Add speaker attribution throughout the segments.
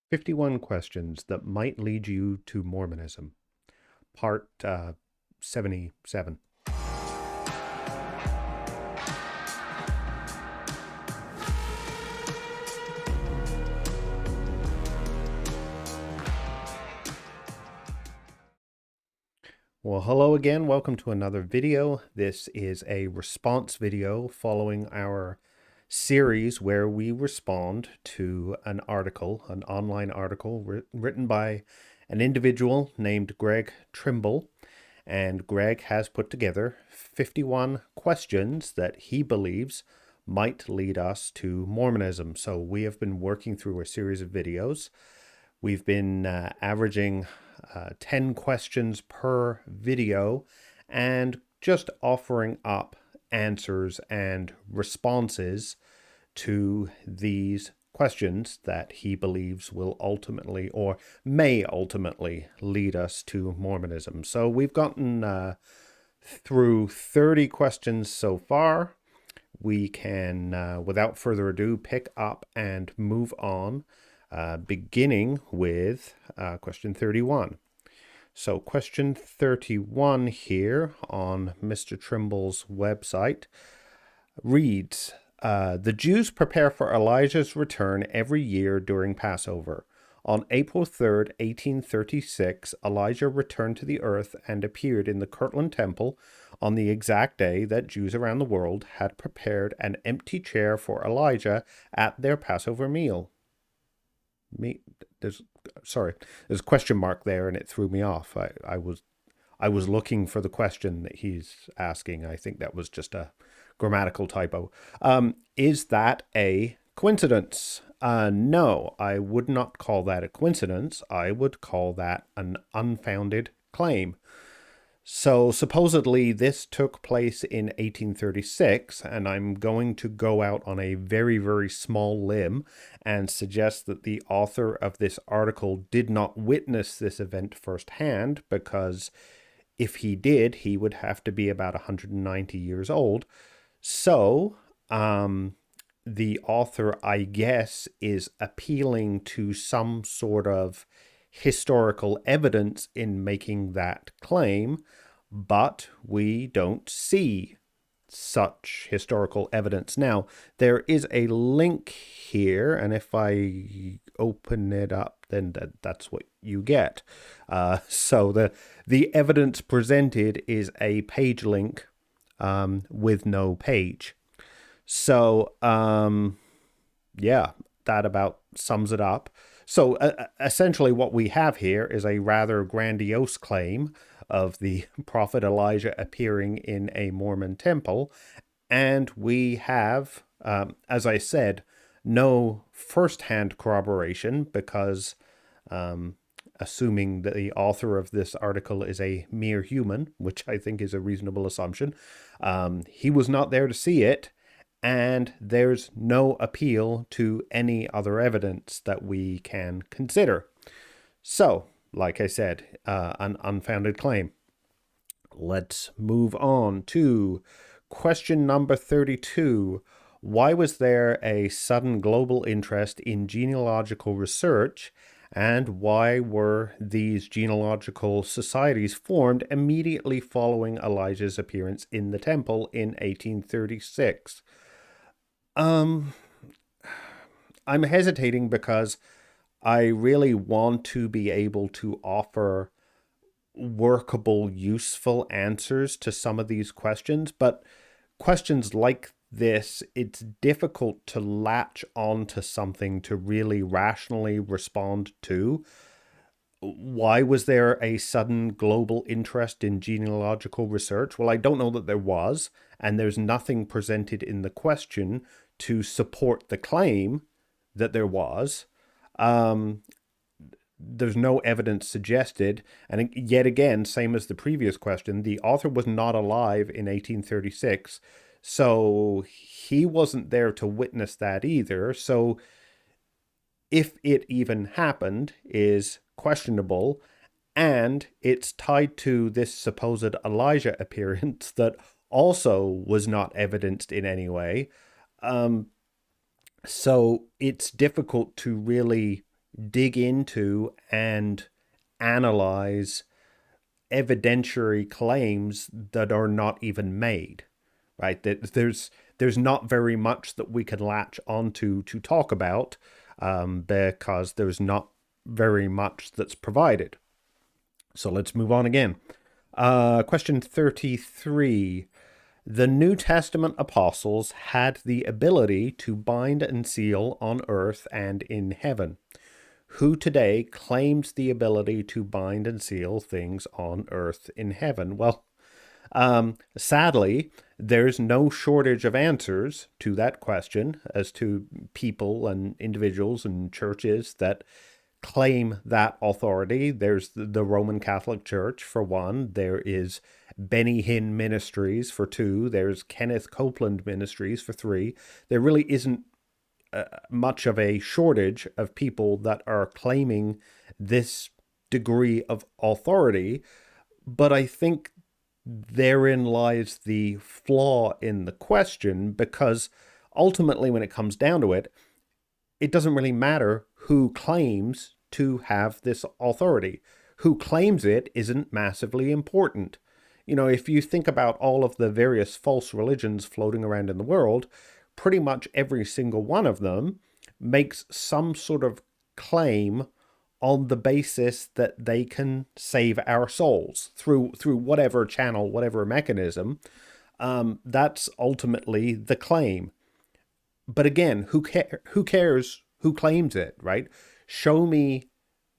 Speaker 1: 51 Questions That Might Lead You to Mormonism, Part 77. Well, hello again. Welcome to another video. This is a response video following our series where we respond to an article, an online article written by an individual named Greg Trimble. And Greg has put together 51 questions that he believes might lead us to Mormonism. So we have been working through a series of videos. We've been averaging 10 questions per video and just offering up answers and responses to these questions that he believes will ultimately or may ultimately lead us to Mormonism. So we've gotten through 30 questions so far. We can, without further ado, pick up and move on, beginning with question 31. So question 31 here on Mr. Trimble's website reads, the Jews prepare for Elijah's return every year during Passover. On April 3rd, 1836, Elijah returned to the earth and appeared in the Kirtland Temple on the exact day that Jews around the world had prepared an empty chair for Elijah at their Passover meal. There's a question mark there and it threw me off. I was looking for the question that he's asking. I think that was just a grammatical typo. Is that a coincidence? No, I would not call that a coincidence. I would call that an unfounded claim. So supposedly this took place in 1836, and I'm going to go out on a very, very small limb and suggest that the author of this article did not witness this event firsthand, because if he did, he would have to be about 190 years old. So, the author, I guess, is appealing to some sort of historical evidence in making that claim, but we don't see such historical evidence. Now, there is a link here, and if I open it up, then that's what you get. So the evidence presented is a page link with no page. So, yeah, that about sums it up. So essentially what we have here is a rather grandiose claim of the prophet Elijah appearing in a Mormon temple. And we have, as I said, no first-hand corroboration because, assuming that the author of this article is a mere human, which I think is a reasonable assumption, he was not there to see it. And there's no appeal to any other evidence that we can consider. So, like I said, an unfounded claim. Let's move on to question number 32. Why was there a sudden global interest in genealogical research, and why were these genealogical societies formed immediately following Elijah's appearance in the temple in 1836? I'm hesitating because I really want to be able to offer workable, useful answers to some of these questions, but questions like this, it's difficult to latch onto something to really rationally respond to. Why was there a sudden global interest in genealogical research? Well, I don't know that there was, and there's nothing presented in the question to support the claim that there was. There's no evidence suggested. And yet again, same as the previous question, the author was not alive in 1836, so he wasn't there to witness that either. So if it even happened is questionable, and it's tied to this supposed Elijah appearance that also was not evidenced in any way. So it's difficult to really dig into and analyze evidentiary claims that are not even made, right? That there's not very much that we can latch onto to talk about, because there's not very much that's provided. So let's move on again. Question 33. The New Testament apostles had the ability to bind and seal on earth and in heaven. Who today claims the ability to bind and seal things on earth in heaven? Well, sadly, there's no shortage of answers to that question as to people and individuals and churches that claim that authority. There's the Roman Catholic Church, for one. There is Benny Hinn Ministries, for two. There's Kenneth Copeland Ministries, for three. There really isn't much of a shortage of people that are claiming this degree of authority. But I think therein lies the flaw in the question, because ultimately, when it comes down to it, it doesn't really matter who claims to have this authority. Who claims it isn't massively important. You know, if you think about all of the various false religions floating around in the world, pretty much every single one of them makes some sort of claim on the basis that they can save our souls through whatever channel, whatever mechanism. That's ultimately the claim. But again, who cares who claims it, right? Show me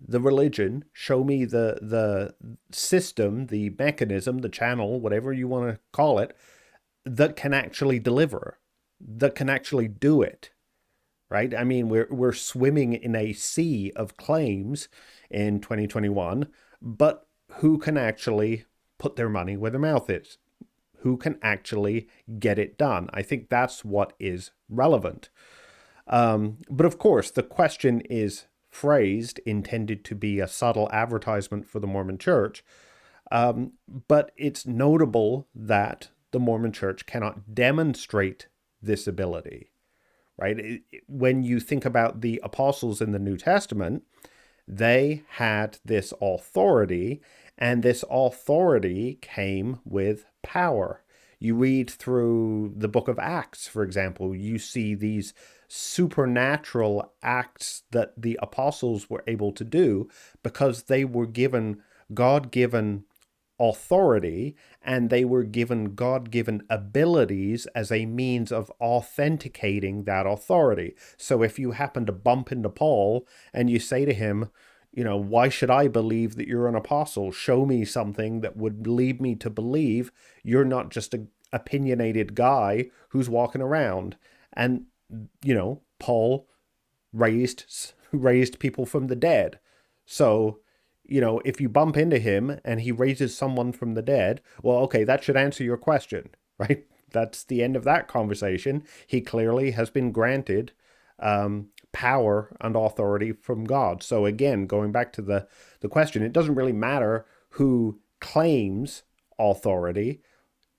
Speaker 1: the religion, show me the system, the mechanism, the channel, whatever you want to call it, that can actually deliver, that can actually do it, right? I mean, we're swimming in a sea of claims in 2021, but who can actually put their money where their mouth is? Who can actually get it done? I think that's what is relevant. But of course, the question is phrased, intended to be a subtle advertisement for the Mormon Church. But it's notable that the Mormon Church cannot demonstrate this ability, right? When you think about the apostles in the New Testament, they had this authority, and this authority came with power. You read through the book of Acts, for example, you see these supernatural acts that the apostles were able to do because they were given God-given authority, and they were given God-given abilities as a means of authenticating that authority. So if you happen to bump into Paul and you say to him, you know, why should I believe that you're an apostle? Show me something that would lead me to believe you're not just an opinionated guy who's walking around. And, you know, Paul raised people from the dead. So, you know, if you bump into him and he raises someone from the dead, well, okay, that should answer your question, right? That's the end of that conversation. He clearly has been granted power and authority from God. So again, going back to the question, it doesn't really matter who claims authority.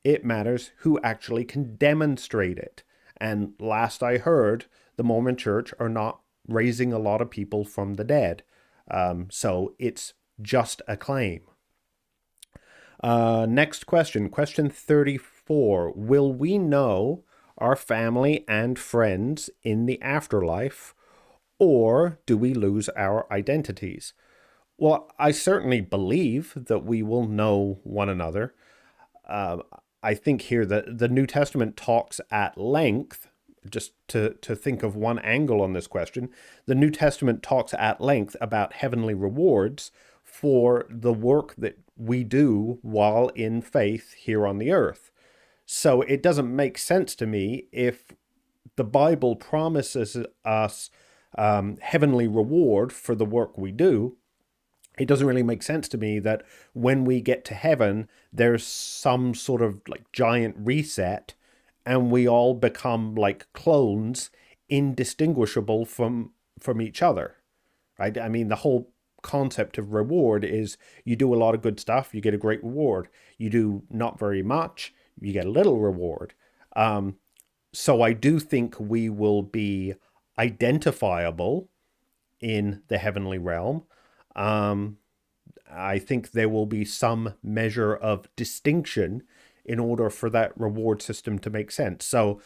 Speaker 1: It matters who actually can demonstrate it. And last I heard, the Mormon Church are not raising a lot of people from the dead. So it's just a claim. Next question, question 34. Will we know our family and friends in the afterlife, or do we lose our identities? Well, I certainly believe that we will know one another. I think here that the New Testament talks at length, just to think of one angle on this question, the New Testament talks at length about heavenly rewards for the work that we do while in faith here on the earth. So it doesn't make sense to me if the Bible promises us heavenly reward for the work we do. It doesn't really make sense to me that when we get to heaven, there's some sort of like giant reset and we all become like clones, indistinguishable from each other, right? I mean, the whole concept of reward is you do a lot of good stuff, you get a great reward. You do not very much, you get a little reward. So I do think we will be identifiable in the heavenly realm. Um, I think there will be some measure of distinction in order for that reward system to make sense. So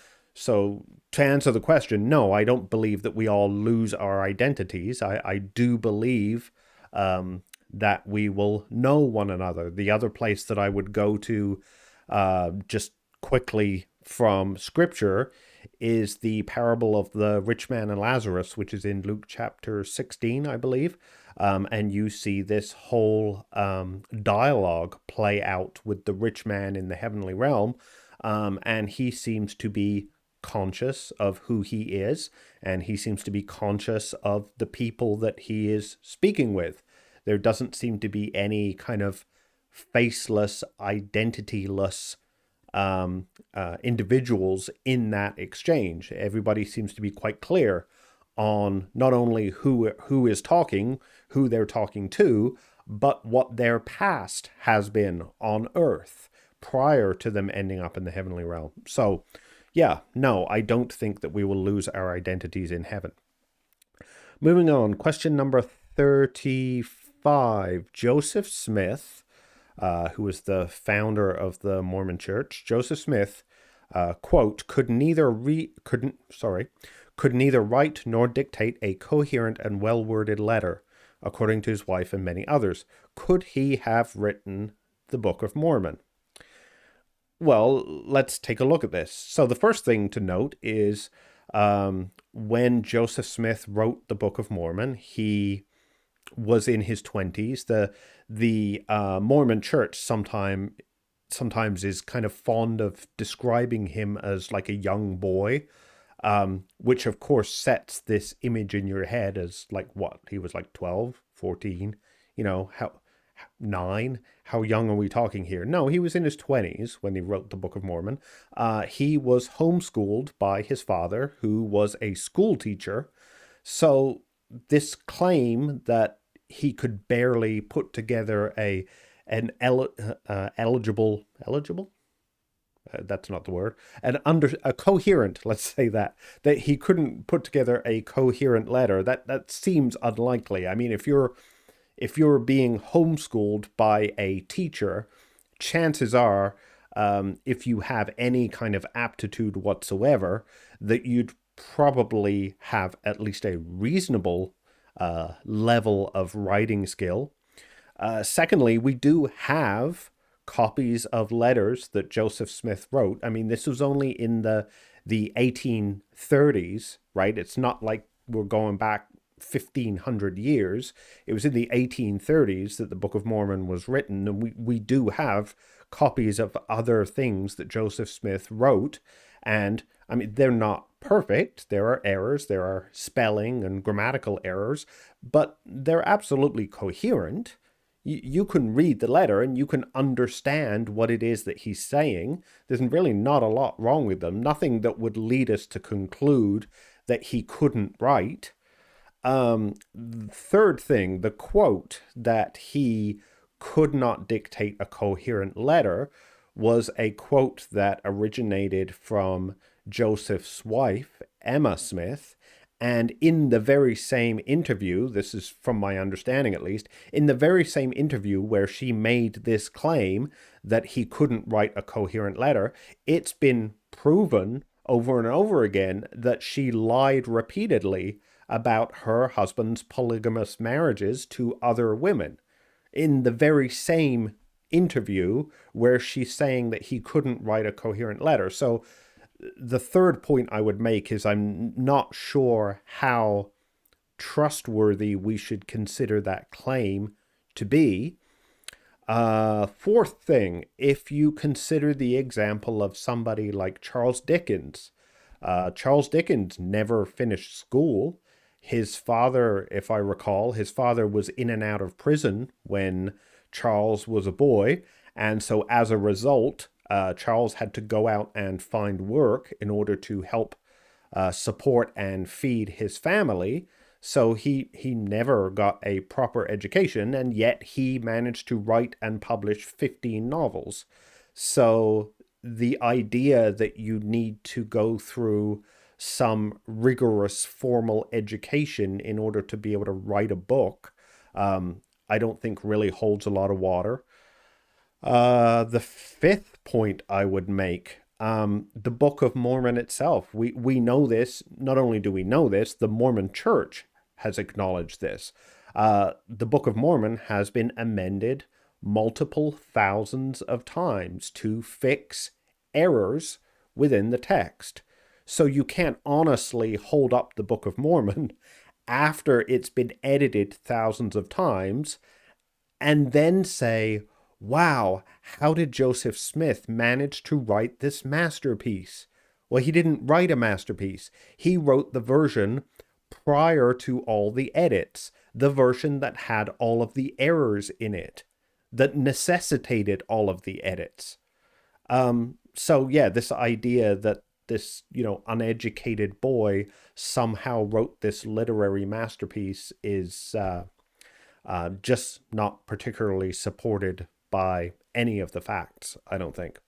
Speaker 1: to answer the question, no, I don't believe that we all lose our identities. I do believe that we will know one another. The other place that I would go to just quickly from Scripture is the parable of the rich man and Lazarus, which is in Luke chapter 16, I believe. And you see this whole dialogue play out with the rich man in the heavenly realm. And he seems to be conscious of who he is, and he seems to be conscious of the people that he is speaking with. There doesn't seem to be any kind of faceless, identityless individuals in that exchange. Everybody seems to be quite clear on not only who is talking, who they're talking to, but what their past has been on earth prior to them ending up in the heavenly realm. So, yeah, no, I don't think that we will lose our identities in heaven. Moving on, question number 35. Joseph Smith, who was the founder of the Mormon Church, Joseph Smith, quote, could neither write nor dictate a coherent and well-worded letter, according to his wife and many others. Could he have written the Book of Mormon? Well, let's take a look at this. So the first thing to note is when Joseph Smith wrote the Book of Mormon, he was in his 20s. The Mormon Church sometimes is kind of fond of describing him as like a young boy, which of course sets this image in your head as like what? He was like 12, 14, how 9? How young are we talking here? No, he was in his 20s when he wrote the Book of Mormon. He was homeschooled by his father, who was a school teacher. So this claim that he could barely put together an eligible, that's not the word, a coherent, let's say that he couldn't put together a coherent letter, that seems unlikely. I mean, if you're being homeschooled by a teacher, chances are, if you have any kind of aptitude whatsoever, that you'd probably have at least a reasonable level of writing skill. Secondly, we do have copies of letters that Joseph Smith wrote. I mean, this was only in the 1830s, right? It's not like we're going back 1,500 years. It was in the 1830s that the Book of Mormon was written, and we do have copies of other things that Joseph Smith wrote. And I mean, they're not perfect. There are errors, there are spelling and grammatical errors, but they're absolutely coherent. You can read the letter and you can understand what it is that he's saying. There's really not a lot wrong with them. Nothing that would lead us to conclude that he couldn't write. Third thing, the quote that he could not dictate a coherent letter was a quote that originated from Joseph's wife, Emma Smith. And in the very same interview, this is from my understanding at least, in the very same interview where she made this claim that he couldn't write a coherent letter, it's been proven over and over again that she lied repeatedly about her husband's polygamous marriages to other women. In the very same interview where she's saying that he couldn't write a coherent letter. So the third point I would make is I'm not sure how trustworthy we should consider that claim to be. Fourth thing, if you consider the example of somebody like Charles Dickens, Charles Dickens never finished school. His father, if I recall, his father was in and out of prison when Charles was a boy. And so as a result, Charles had to go out and find work in order to help support and feed his family. So he never got a proper education, and yet he managed to write and publish 15 novels. So the idea that you need to go through some rigorous formal education in order to be able to write a book, I don't think really holds a lot of water. The fifth point I would make, the Book of Mormon itself. We know this. Not only do we know this, the Mormon Church has acknowledged this. The Book of Mormon has been amended multiple thousands of times to fix errors within the text. So you can't honestly hold up the Book of Mormon after it's been edited thousands of times and then say, wow, how did Joseph Smith manage to write this masterpiece? Well, he didn't write a masterpiece. He wrote the version prior to all the edits, the version that had all of the errors in it, that necessitated all of the edits. So yeah, this idea that this, uneducated boy somehow wrote this literary masterpiece is just not particularly supported by any of the facts, I don't think.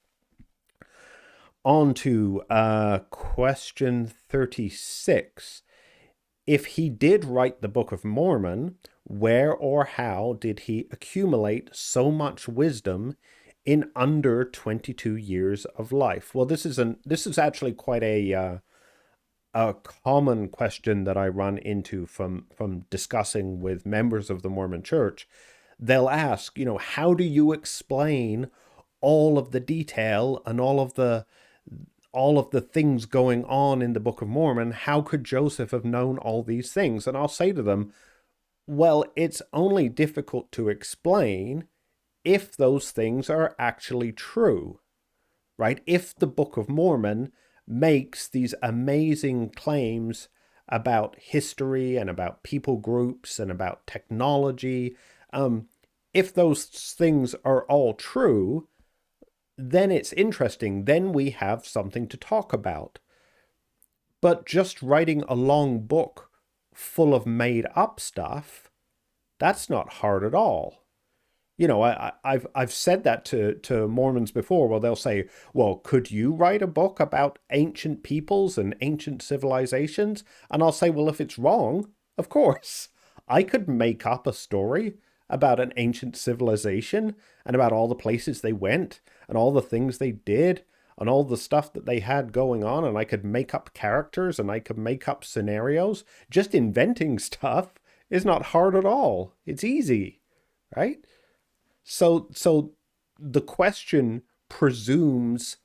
Speaker 1: On to question 36. If he did write the Book of Mormon, where or how did he accumulate so much wisdom in under 22 years of life? Well, this is actually quite a common question that I run into from discussing with members of the Mormon Church. They'll ask, how do you explain all of the detail and all of the things going on in the Book of Mormon? How could Joseph have known all these things? And I'll say to them, well, it's only difficult to explain if those things are actually true, right? If the Book of Mormon makes these amazing claims about history and about people groups and about technology, if those things are all true, then it's interesting. Then we have something to talk about. But just writing a long book full of made up stuff, that's not hard at all. I've said that to Mormons before. Well, they'll say, well, could you write a book about ancient peoples and ancient civilizations? And I'll say, well, if it's wrong, of course. I could make up a story about an ancient civilization and about all the places they went and all the things they did and all the stuff that they had going on. And I could make up characters and I could make up scenarios. Just inventing stuff is not hard at all. It's easy, right? So the question presumes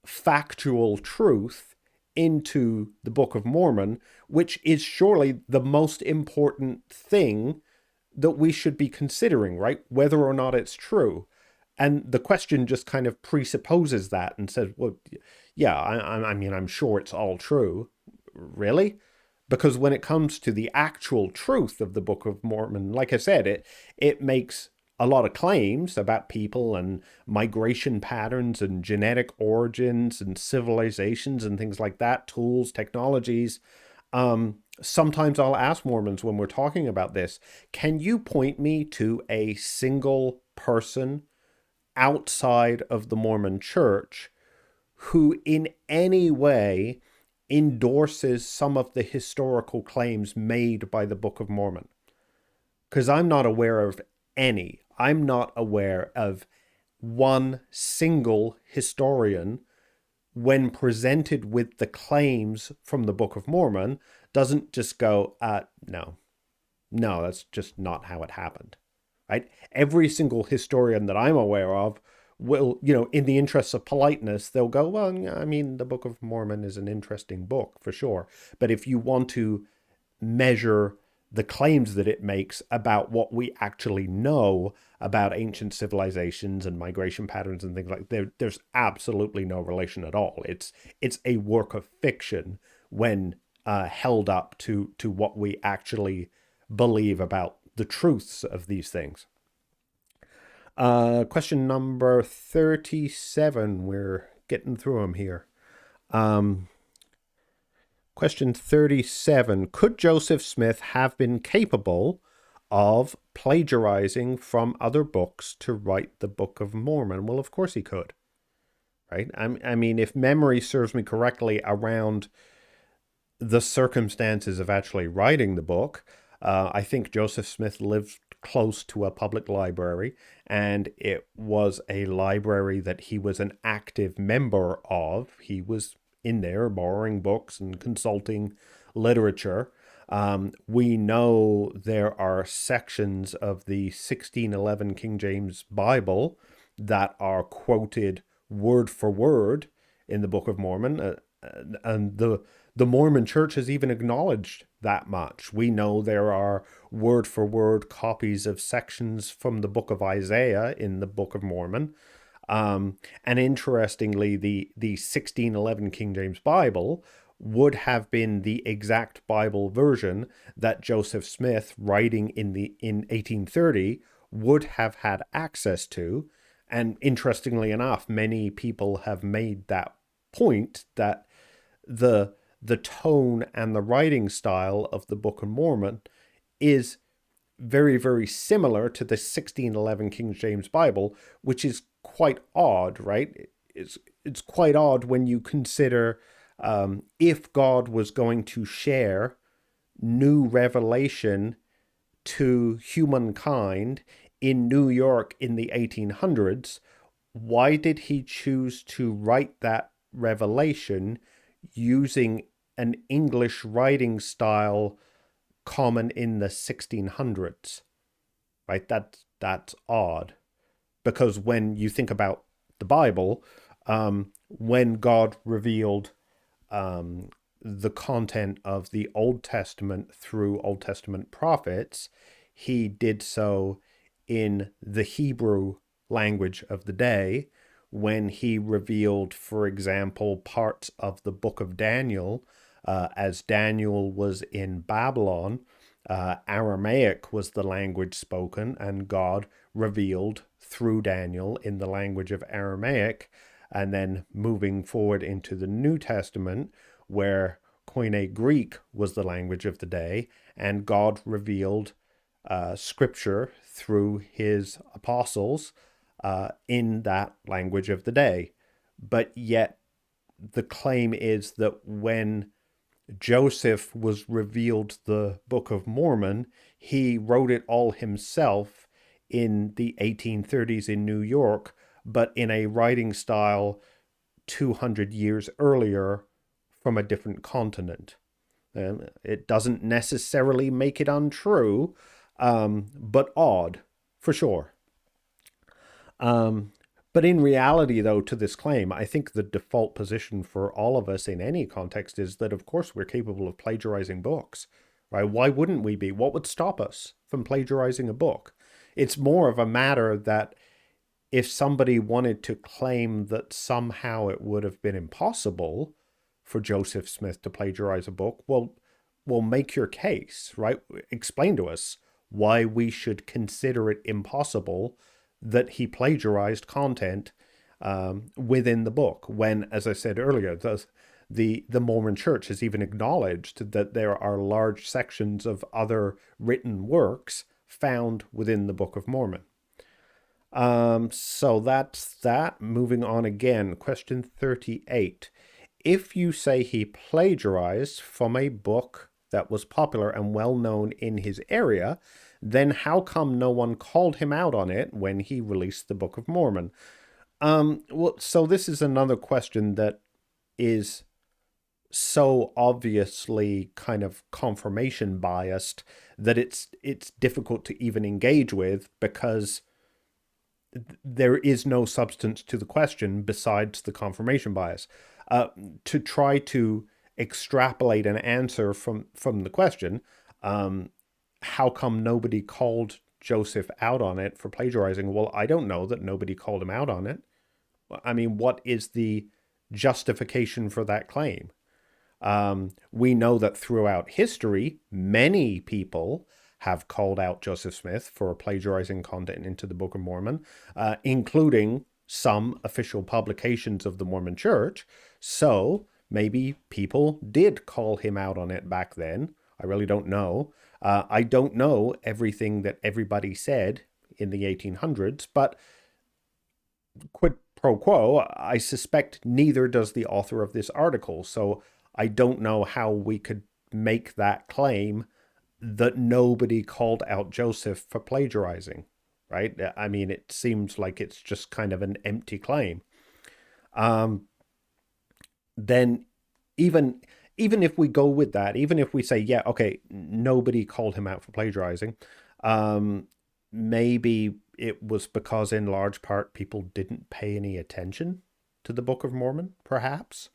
Speaker 1: factual truth into the Book of Mormon, which is surely the most important thing that we should be considering, right? Whether or not it's true. And the question just kind of presupposes that and says, well, yeah, I mean, I'm sure it's all true. Really? Because when it comes to the actual truth of the Book of Mormon, like I said, it makes a lot of claims about people and migration patterns and genetic origins and civilizations and things like that, tools, technologies. Sometimes I'll ask Mormons when we're talking about this, can you point me to a single person outside of the Mormon Church who in any way endorses some of the historical claims made by the Book of Mormon? Because I'm not aware of any. I'm not aware of one single historian, when presented with the claims from the Book of Mormon, doesn't just go, no, that's just not how it happened, right? Every single historian that I'm aware of will, in the interests of politeness, they'll go, well, I mean, the Book of Mormon is an interesting book for sure. But if you want to measure the claims that it makes about what we actually know about ancient civilizations and migration patterns and things like that, there's absolutely no relation at all. It's a work of fiction when held up to what we actually believe about the truths of these things. Question number 37. We're getting through them here. Question 37. Could Joseph Smith have been capable of plagiarizing from other books to write the Book of Mormon? Well, of course he could, right? I mean, if memory serves me correctly, around the circumstances of actually writing the book, I think Joseph Smith lived close to a public library, and it was a library that he was an active member of. He was in there borrowing books and consulting literature. We know there are sections of the 1611 King James Bible that are quoted word for word in the Book of Mormon, and the Mormon Church has even acknowledged that much. We know there are word for word copies of sections from the Book of Isaiah in the Book of Mormon. And interestingly, the 1611 King James Bible would have been the exact Bible version that Joseph Smith, writing in 1830, would have had access to. And interestingly enough, many people have made that point that the the tone and the writing style of the Book of Mormon is very, very similar to the 1611 King James Bible, which is quite odd, right? It's quite odd when you consider if God was going to share new revelation to humankind in New York in the 1800s, why did he choose to write that revelation using an English writing style common in the 1600s? Right? That's odd, because when you think about the Bible, when God revealed the content of the Old Testament through Old Testament prophets, he did so in the Hebrew language of the day. When he revealed, for example, parts of the book of Daniel, as Daniel was in Babylon, Aramaic was the language spoken, and God revealed through Daniel in the language of Aramaic. And then moving forward into the New Testament, where Koine Greek was the language of the day, and God revealed scripture through his apostles in that language of the day. But yet, the claim is that when Joseph was revealed the Book of Mormon, he wrote it all himself in the 1830s in New York, but in a writing style 200 years earlier from a different continent. It doesn't necessarily make it untrue, but odd, for sure. But in reality, though, to this claim, I think the default position for all of us in any context is that, of course, we're capable of plagiarizing books, right? Why wouldn't we be? What would stop us from plagiarizing a book? It's more of a matter that if somebody wanted to claim that somehow it would have been impossible for Joseph Smith to plagiarize a book, well, make your case, right? Explain to us why we should consider it impossible that he plagiarized content within the book, when, as I said earlier, the Mormon Church has even acknowledged that there are large sections of other written works found within the Book of Mormon. So that's that. Moving on again, question 38. If you say he plagiarized from a book that was popular and well known in his area, then how come no one called him out on it when he released the Book of Mormon? Well, so this is another question that is so obviously kind of confirmation biased that it's difficult to even engage with, because there is no substance to the question besides the confirmation bias. To try to extrapolate an answer from the question, how come nobody called Joseph out on it for plagiarizing? Well, I don't know that nobody called him out on it. I mean, what is the justification for that claim? We know that throughout history, many people have called out Joseph Smith for plagiarizing content into the Book of Mormon, including some official publications of the Mormon Church. So maybe people did call him out on it back then. I really don't know. I don't know everything that everybody said in the 1800s, but quid pro quo, I suspect neither does the author of this article. So I don't know how we could make that claim that nobody called out Joseph for plagiarizing, right? I mean, it seems like it's just kind of an empty claim. Then even even if we go with that, even if we say, yeah, okay, nobody called him out for plagiarizing, um, maybe it was because in large part people didn't pay any attention to the Book of Mormon, perhaps.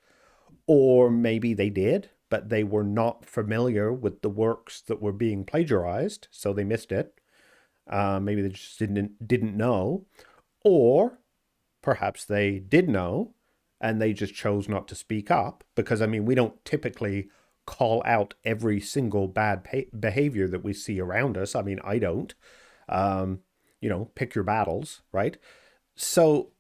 Speaker 1: Or maybe they did, but they were not familiar with the works that were being plagiarized, so they missed it. Maybe they just didn't know. Or perhaps they did know and they just chose not to speak up, because I mean, we don't typically call out every single bad behavior that we see around us. I mean, I don't. um, pick your battles, right? So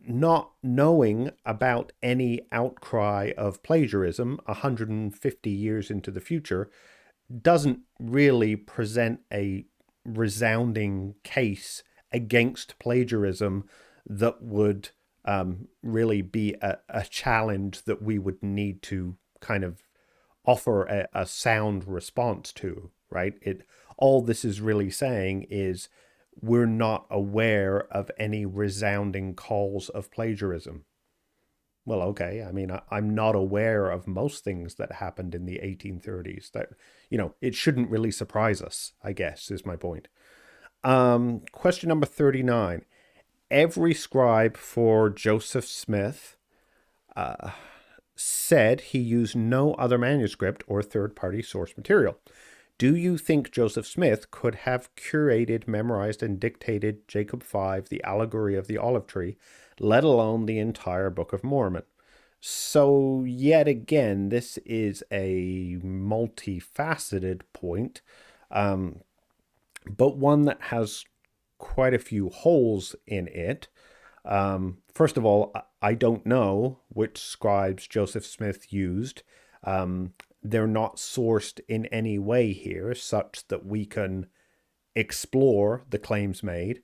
Speaker 1: not knowing about any outcry of plagiarism 150 years into the future doesn't really present a resounding case against plagiarism that would really be a challenge that we would need to kind of offer a sound response to, right? All this is really saying is we're not aware of any resounding calls of plagiarism. Well, okay. I mean, I'm not aware of most things that happened in the 1830s. That, it shouldn't really surprise us, I guess, is my point. Question number 39. Every scribe for Joseph Smith said he used no other manuscript or third-party source material. Do you think Joseph Smith could have curated, memorized, and dictated Jacob 5, the allegory of the olive tree, let alone the entire Book of Mormon? So, yet again, this is a multifaceted point, but one that has quite a few holes in it. First of all, I don't know which scribes Joseph Smith used. They're not sourced in any way here, such that we can explore the claims made.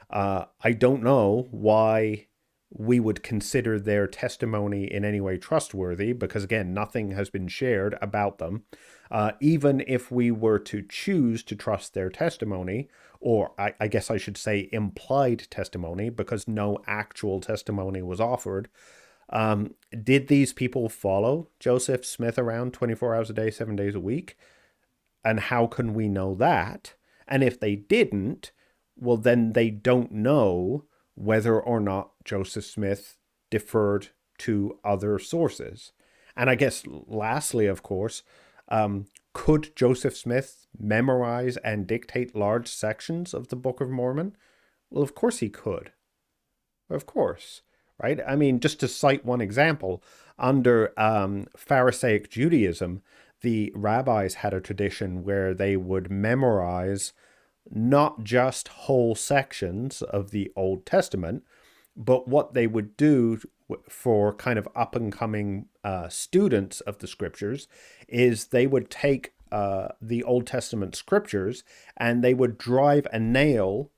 Speaker 1: I don't know why we would consider their testimony in any way trustworthy, because again, nothing has been shared about them. Even if we were to choose to trust their testimony, or I guess I should say implied testimony, because no actual testimony was offered, did these people follow Joseph Smith around 24 hours a day, 7 days a week? And how can we know that? And if they didn't, well, then they don't know whether or not Joseph Smith deferred to other sources. And I guess lastly, of course, could Joseph Smith memorize and dictate large sections of the Book of Mormon? Well, of course he could. Of course, right? I mean, just to cite one example, under Pharisaic Judaism, the rabbis had a tradition where they would memorize not just whole sections of the Old Testament, but what they would do for kind of up and coming students of the scriptures is they would take the Old Testament scriptures and they would drive a nail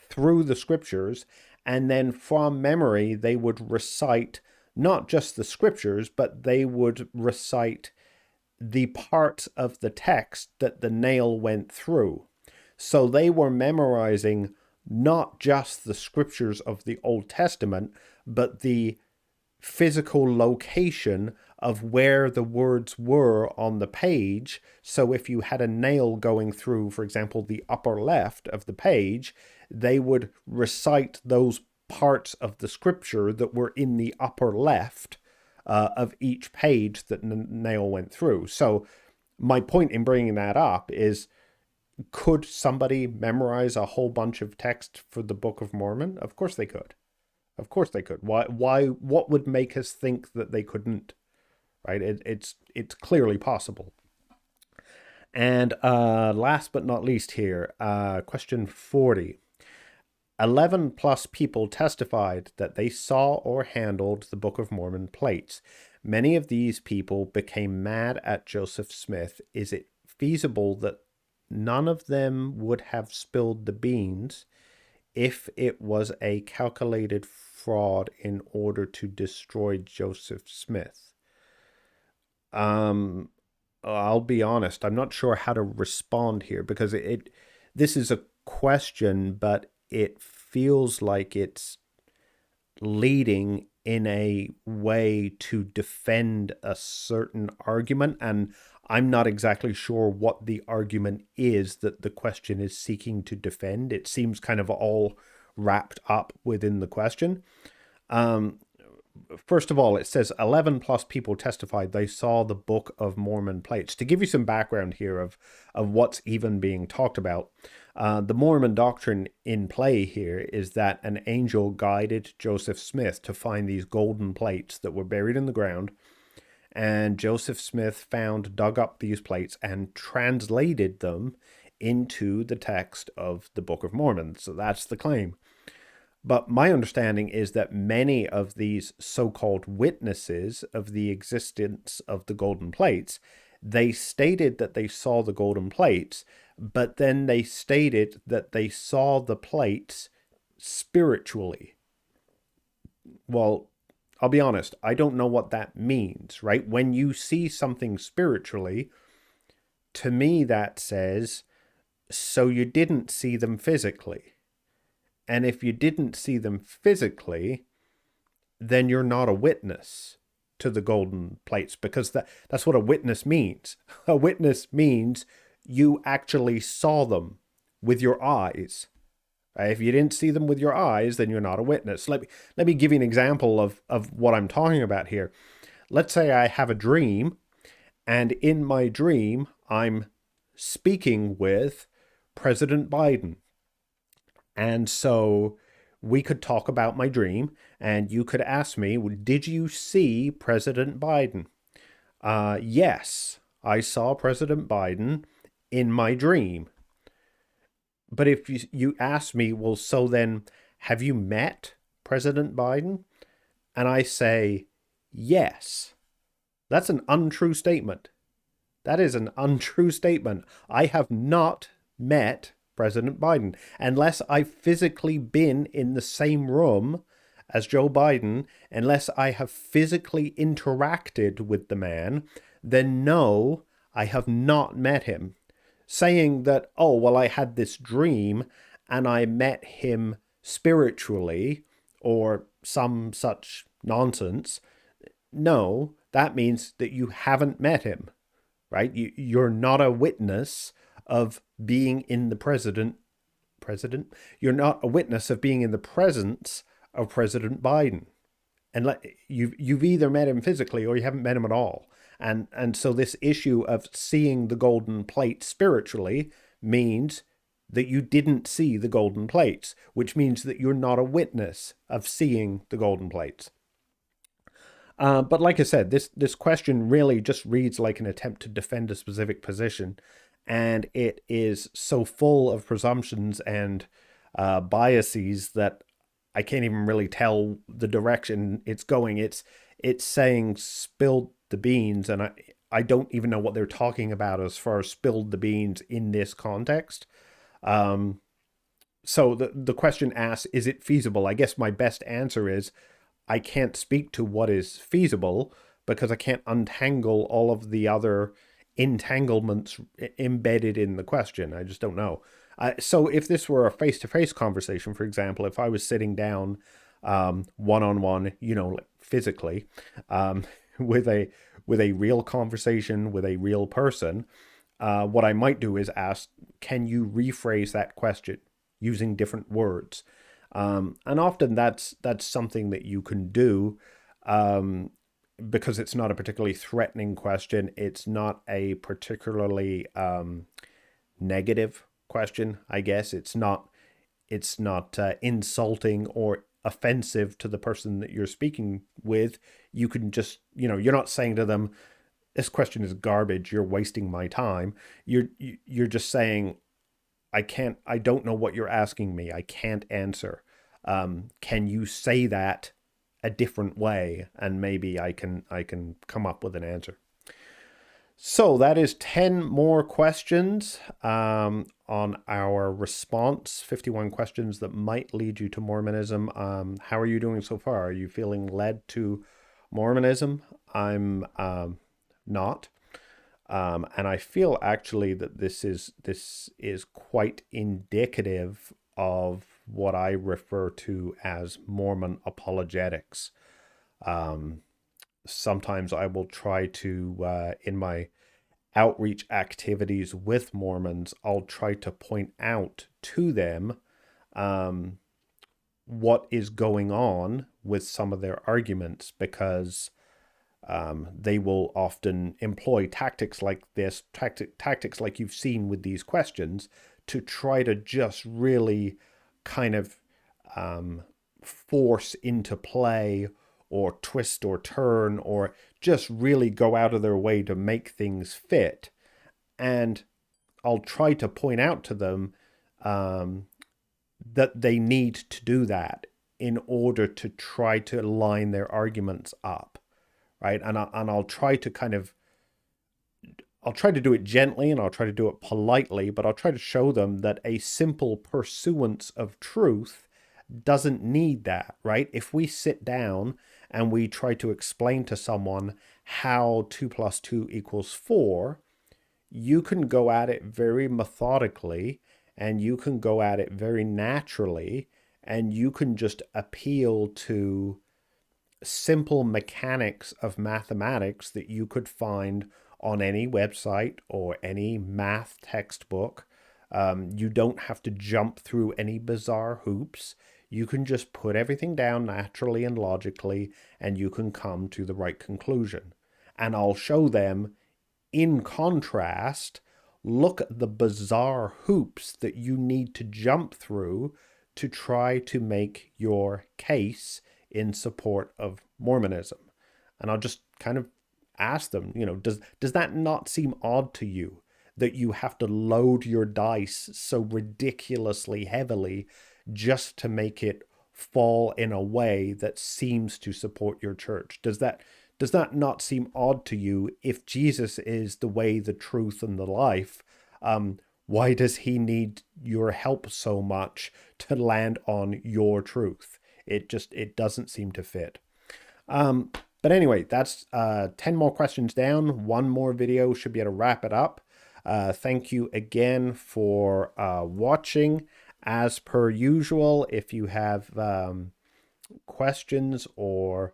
Speaker 1: through the scriptures, and then from memory they would recite not just the scriptures, but they would recite the parts of the text that the nail went through. So they were memorizing not just the scriptures of the Old Testament, but the physical location of where the words were on the page. So if you had a nail going through, for example, the upper left of the page, they would recite those parts of the scripture that were in the upper left of each page that the nail went through. So my point in bringing that up is, could somebody memorize a whole bunch of text for the Book of Mormon? Of course they could. Of course they could. Why? What would make us think that they couldn't? Right? It's clearly possible. And last but not least here, question 40. 11 plus people testified that they saw or handled the Book of Mormon plates. Many of these people became mad at Joseph Smith. Is it feasible that none of them would have spilled the beans if it was a calculated fraud in order to destroy Joseph Smith? Um, I'll be honest, I'm not sure how to respond here because this is a question, but it feels like it's leading in a way to defend a certain argument, and I'm not exactly sure what the argument is that the question is seeking to defend. It seems kind of all wrapped up within the question. Um, First of all, it says 11 plus people testified they saw the Book of Mormon plates. To give you some background here of what's even being talked about, the Mormon doctrine in play here is that an angel guided Joseph Smith to find these golden plates that were buried in the ground. And Joseph Smith dug up these plates and translated them into the text of the Book of Mormon. So that's the claim. But my understanding is that many of these so-called witnesses of the existence of the golden plates, they stated that they saw the golden plates, but then they stated that they saw the plates spiritually. Well, I'll be honest, I don't know what that means, right? When you see something spiritually, to me that says, so you didn't see them physically. And if you didn't see them physically, then you're not a witness to the golden plates, because that's what a witness means. A witness means you actually saw them with your eyes. If you didn't see them with your eyes, then you're not a witness. Let me give you an example of what I'm talking about here. Let's say I have a dream, and in my dream, I'm speaking with President Biden. And so we could talk about my dream, and you could ask me, did you see President Biden? Yes, I saw President Biden in my dream. But if you ask me, well, so then have you met President Biden? And I say, yes, that's an untrue statement. That is an untrue statement. I have not met President Biden unless I've physically been in the same room as Joe Biden, unless I have physically interacted with the man, then no, I have not met him. Saying that, oh, well, I had this dream and I met him spiritually or some such nonsense. No, that means that you haven't met him, right? You're not a witness of being in the president. You're not a witness of being in the presence of President Biden. And you've either met him physically or you haven't met him at all. And so this issue of seeing the golden plate spiritually means that you didn't see the golden plates, which means that you're not a witness of seeing the golden plates. But like I said, this question really just reads like an attempt to defend a specific position, and it is so full of presumptions and biases that I can't even really tell the direction it's going. It's saying spilled the beans, and I don't even know what they're talking about as far as spilled the beans in this context. Um, so the question asks, is it feasible? I guess my best answer is I can't speak to what is feasible because I can't untangle all of the other entanglements embedded in the question. I just don't know. So if this were a face-to-face conversation, for example, if I was sitting down one-on-one, like physically, with a real conversation with a real person, what I might do is ask, can you rephrase that question using different words? And often that's something that you can do, because it's not a particularly threatening question. It's not a particularly negative question, I guess. It's not insulting or offensive to the person that you're speaking with. You can just, you're not saying to them, this question is garbage, you're wasting my time. You're just saying, I don't know what you're asking me. I can't answer. Can you say that a different way? And maybe I can come up with an answer. So that is 10 more questions on our response, 51 questions that might lead you to Mormonism. How are you doing so far? Are you feeling led to Mormonism? I'm not. And I feel actually that this is quite indicative of what I refer to as Mormon apologetics. Sometimes I will try to, in my outreach activities with Mormons, I'll try to point out to them what is going on with some of their arguments, because they will often employ tactics like this, tactics like you've seen with these questions, to try to just really kind of force into play or twist or turn or just really go out of their way to make things fit. And I'll try to point out to them that they need to do that in order to try to line their arguments up, right? And I'll try to I'll try to do it gently and I'll try to do it politely, but I'll try to show them that a simple pursuance of truth doesn't need that, right? If we sit down and we try to explain to someone how 2 plus 2 equals 4, you can go at it very methodically and you can go at it very naturally, and you can just appeal to simple mechanics of mathematics that you could find on any website or any math textbook. You don't have to jump through any bizarre hoops. You can just put everything down naturally and logically, and you can come to the right conclusion. And I'll show them, in contrast, look at the bizarre hoops that you need to jump through to try to make your case in support of Mormonism. And I'll just kind of ask them, does that not seem odd to you, that you have to load your dice so ridiculously heavily just to make it fall in a way that seems to support your church? Does that not seem odd to you? If Jesus is the way, the truth, and the life, why does he need your help so much to land on your truth? It doesn't seem to fit. But anyway, that's 10 more questions down. One more video should be able to wrap it up. Thank you again for watching. As per usual, if you have questions or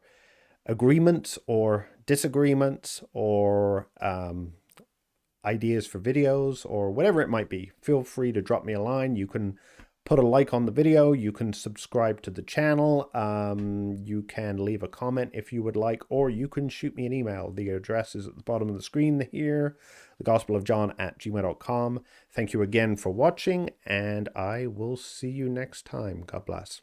Speaker 1: agreements or disagreements or ideas for videos or whatever it might be, feel free to drop me a line. You can put a like on the video. You can subscribe to the channel. You can leave a comment if you would like, or you can shoot me an email. The address is at the bottom of the screen here, thegospelofjohn@gmail.com. Thank you again for watching, and I will see you next time. God bless.